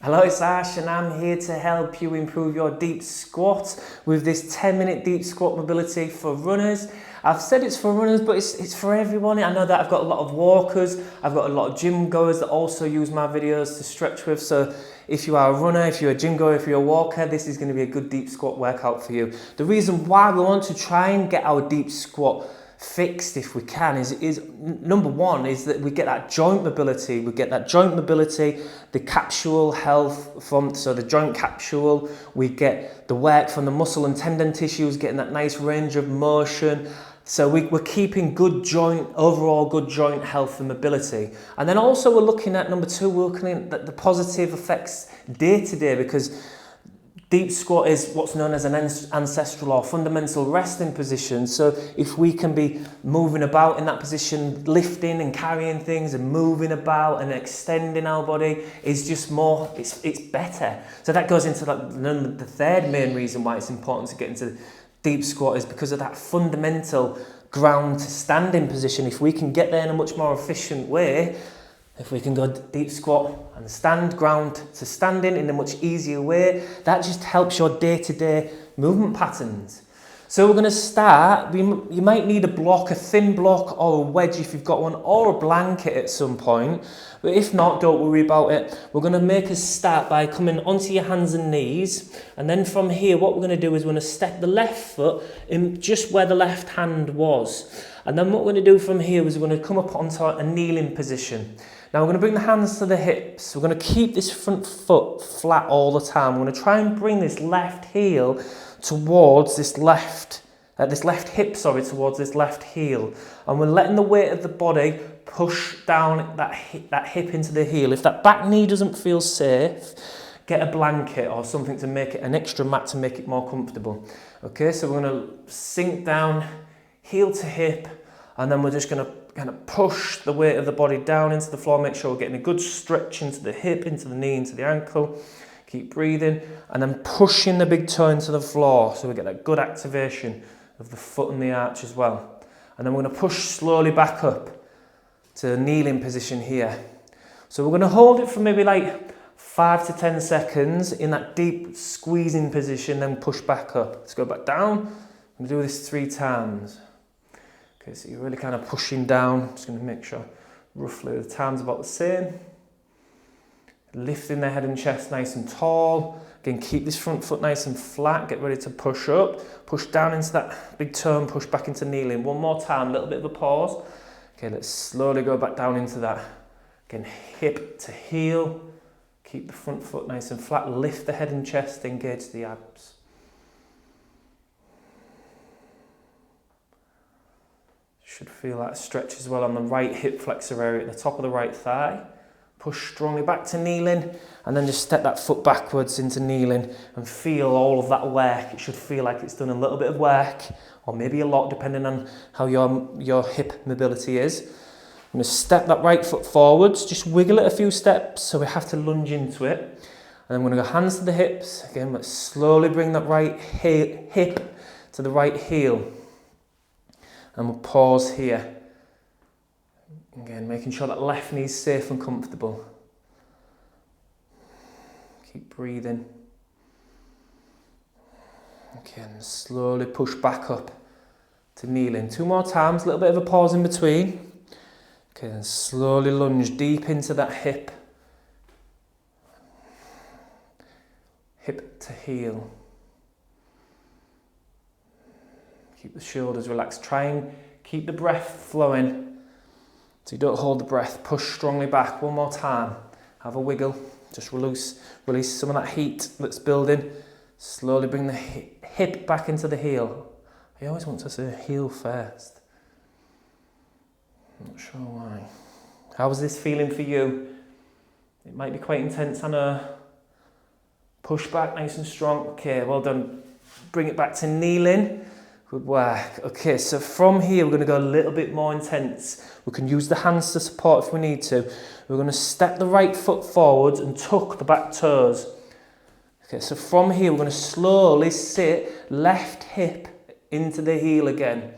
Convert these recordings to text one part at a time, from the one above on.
Hello, it's Ash and I'm here to help you improve your deep squat with this 10-minute deep squat mobility for runners. I've said it's for runners, but it's for everyone. I know that I've got a lot of walkers, I've got a lot of gym goers that also use my videos to stretch with. So if you are a runner, if you're a gym goer, if you're a walker, this is going to be a good deep squat workout for you. The reason why we want to try and get our deep squat fixed if we can is number one is that we get that joint mobility, the capsule health from the joint capsule, we get the work from the muscle and tendon tissues, getting that nice range of motion. So we're keeping overall good joint health and mobility. And then also we're looking at number two, we're looking at the positive effects day to day, because deep squat is what's known as an ancestral or fundamental resting position. So if we can be moving about in that position, lifting and carrying things and moving about and extending our body, is just more, it's better. So that goes into the third main reason why it's important to get into deep squat, is because of that fundamental ground to standing position. If we can get there in a much more efficient way, if we can go deep squat and stand ground to standing in a much easier way, that just helps your day-to-day movement patterns. So we're going to start, you might need a thin block or a wedge if you've got one, or a blanket at some point. But if not, don't worry about it. We're going to make a start by coming onto your hands and knees. And then from here, what we're going to do is we're going to step the left foot in just where the left hand was. And then what we're going to do from here is we're going to come up onto a kneeling position. Now we're going to bring the hands to the hips. We're going to keep this front foot flat all the time. We're going to try and bring this left heel towards this left hip towards this left heel. And we're letting the weight of the body push down that hip into the heel. If that back knee doesn't feel safe, get a blanket or something to make it, an extra mat to make it more comfortable. Okay, so we're going to sink down, heel to hip, and then we're just going to kind of push the weight of the body down into the floor. Make sure we're getting a good stretch into the hip, into the knee, into the ankle. Keep breathing, and then pushing the big toe into the floor, so we get that good activation of the foot and the arch as well. And then we're going to push slowly back up to the kneeling position here. So we're going to hold it for maybe like 5 to 10 seconds in that deep squeezing position, then push back up. Let's go back down. I'm going to do this 3 times. Okay, so you're really kind of pushing down. Just going to make sure roughly the time's about the same. Lifting the head and chest nice and tall. Again, keep this front foot nice and flat. Get ready to push up. Push down into that big toe and push back into kneeling. One more time, a little bit of a pause. Okay, let's slowly go back down into that. Again, hip to heel. Keep the front foot nice and flat. Lift the head and chest, engage the abs. Should feel that stretch as well on the right hip flexor area at the top of the right thigh. Push strongly back to kneeling, and then just step that foot backwards into kneeling and feel all of that work. It should feel like it's done a little bit of work, or maybe a lot, depending on how your hip mobility is. I'm going to step that right foot forwards, just wiggle it a few steps, so we have to lunge into it. And then we're going to go hands to the hips. Again, let's slowly bring that right hip to the right heel. And we'll pause here. Again, making sure that left knee is safe and comfortable. Keep breathing. Again, slowly push back up to kneeling. 2 more times, a little bit of a pause in between. Okay, and slowly lunge deep into that hip. Hip to heel. Keep the shoulders relaxed. Try and keep the breath flowing, so you don't hold the breath. Push strongly back. 1 more time. Have a wiggle. Just release some of that heat that's building. Slowly bring the hip back into the heel. I always want to say heel first. I'm not sure why. How was this feeling for you? It might be quite intense, I know. Push back nice and strong. Okay, well done. Bring it back to kneeling. Good work. Okay, so from here we're going to go a little bit more intense. We can use the hands to support if we need to. We're going to step the right foot forward and tuck the back toes. Okay, so from here we're going to slowly sit left hip into the heel again.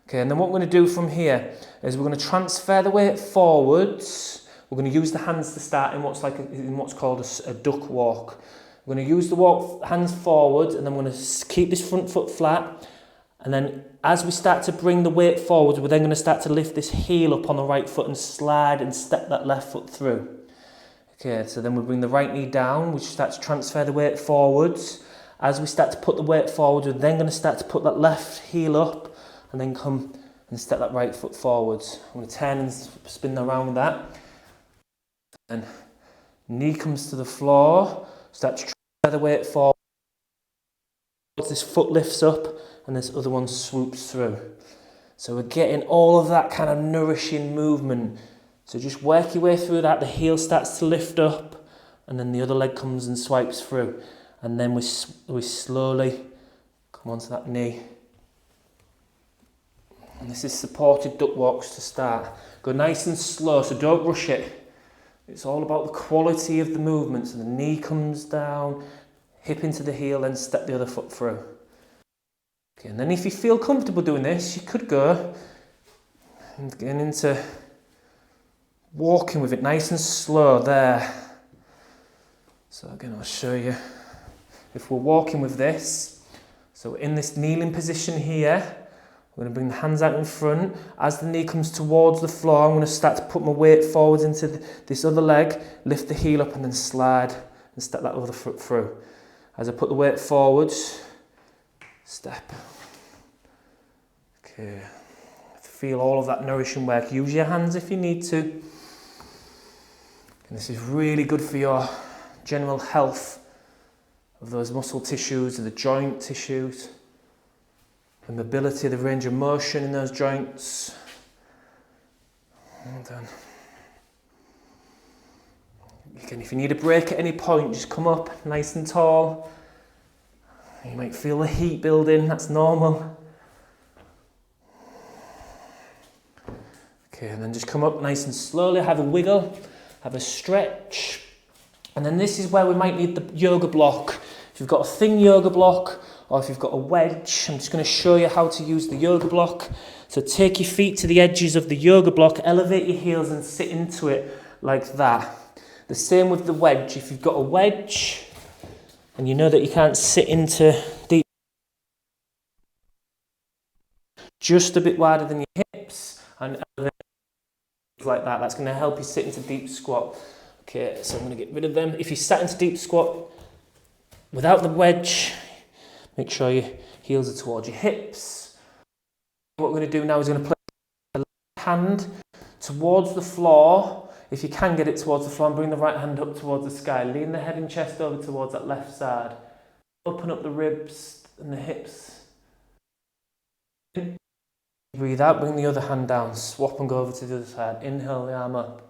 Okay, and then what we're going to do from here is we're going to transfer the weight forwards, We're going to use the hands to start in what's called a duck walk. We're going to use the walk, hands forward, and then we're going to keep this front foot flat. And then as we start to bring the weight forward, we're then going to start to lift this heel up on the right foot and slide and step that left foot through. Okay, so then we bring the right knee down, we start to transfer the weight forwards. As we start to put the weight forward, we're then going to start to put that left heel up and then come and step that right foot forwards. I'm going to turn and spin around with that. And knee comes to the floor, start to transfer the weight forward. This foot lifts up and this other one swoops through. So we're getting all of that kind of nourishing movement. So just work your way through that. The heel starts to lift up and then the other leg comes and swipes through. And then we slowly come onto that knee. And this is supported duck walks to start. Go nice and slow, so don't rush it. It's all about the quality of the movement. So the knee comes down, hip into the heel, then step the other foot through. Okay, and then if you feel comfortable doing this, you could go and get into walking with it nice and slow there. So again, I'll show you. If we're walking with this, so in this kneeling position here, we're going to bring the hands out in front. As the knee comes towards the floor, I'm going to start to put my weight forwards into this other leg, lift the heel up and then slide and step that other foot through. As I put the weight forwards, step. Okay. Feel all of that nourishing work. Use your hands if you need to. And this is really good for your general health of those muscle tissues and the joint tissues. The mobility, the range of motion in those joints. Well done. Again, if you need a break at any point, just come up nice and tall. You might feel the heat building, that's normal. Okay, and then just come up nice and slowly, have a wiggle, have a stretch. And then this is where we might need the yoga block. If you've got a thin yoga block, or if you've got a wedge, I'm just going to show you how to use the yoga block. So take your feet to the edges of the yoga block, elevate your heels and sit into it like that. The same with the wedge. If you've got a wedge and you know that you can't sit into deep, just a bit wider than your hips and elevate like that. That's going to help you sit into deep squat. Okay, so I'm going to get rid of them. If you sat into deep squat without the wedge, make sure your heels are towards your hips. What we're going to do now is going to place the left hand towards the floor. If you can get it towards the floor, and bring the right hand up towards the sky. Lean the head and chest over towards that left side. Open up the ribs and the hips. Breathe out, bring the other hand down. Swap and go over to the other side. Inhale the arm up.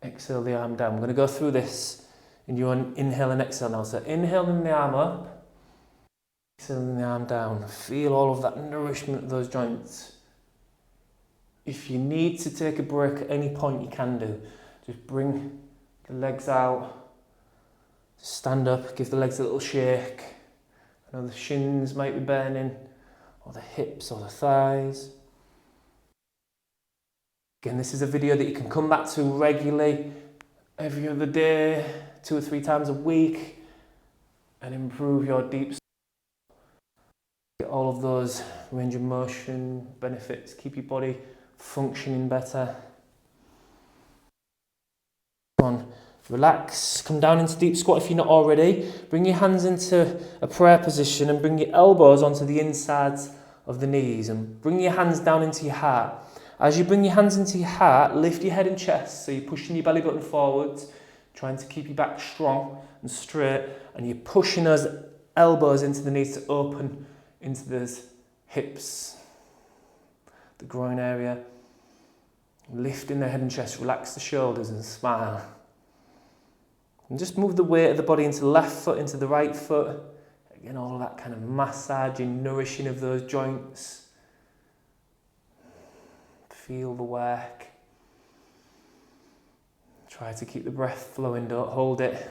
Exhale the arm down. We're going to go through this in your inhale and exhale now. So inhaling the arm up. Exhaling the arm down. Feel all of that nourishment of those joints. If you need to take a break at any point, you can do. Just bring the legs out. Just stand up, give the legs a little shake. I know the shins might be burning, or the hips or the thighs. Again, this is a video that you can come back to regularly, every other day, 2 or 3 times a week, and improve your deep. Get all of those range of motion benefits, keep your body functioning better. Come on, relax, come down into deep squat if you're not already. Bring your hands into a prayer position and bring your elbows onto the insides of the knees and bring your hands down into your heart. As you bring your hands into your heart, lift your head and chest, so you're pushing your belly button forwards, trying to keep your back strong and straight, and you're pushing those elbows into the knees to open into those hips, the groin area. Lifting the head and chest, relax the shoulders and smile. And just move the weight of the body into the left foot, into the right foot. Again, all of that kind of massaging, nourishing of those joints. Feel the work. Try to keep the breath flowing, don't hold it.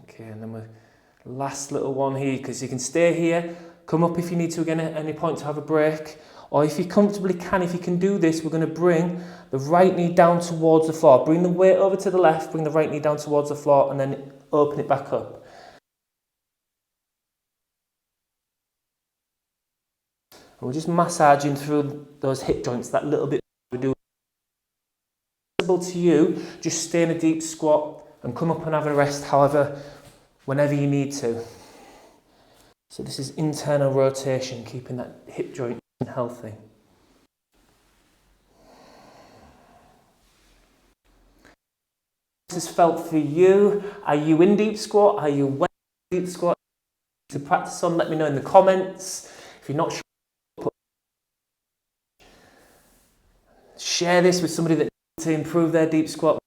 Okay, and then the last little one here, because you can stay here. Come up if you need to again at any point to have a break, Or if you comfortably can, if you can do this, we're going to bring the right knee down towards the floor. Bring the weight over to the left, bring the right knee down towards the floor, and then open it back up. And we're just massaging through those hip joints, that little bit we do. To you, just stay in a deep squat and come up and have a rest, however, whenever you need to. So this is internal rotation, keeping that hip joint healthy. This is felt for you. Are you in deep squat? Are you well in deep squat? To practice on, let me know in the comments. If you're not sure, share this with somebody that needs to improve their deep squat.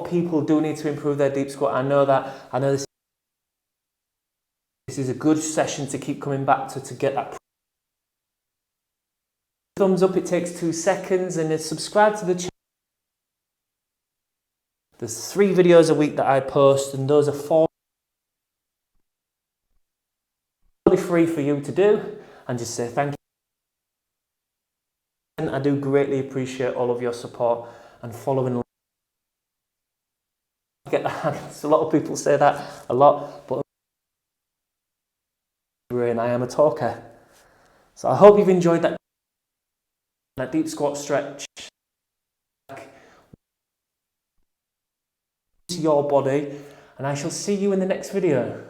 People do need to improve their deep squat. I know that. I know this is a good session to keep coming back to get that. Thumbs up, it takes 2 seconds, and then subscribe to the channel. There's 3 videos a week that I post, and those are totally free for you to do, and just say thank you. And I do greatly appreciate all of your support and following. Get the hands. A lot of people say that a lot, but I am a talker. So I hope you've enjoyed that deep squat stretch. To your body, and I shall see you in the next video.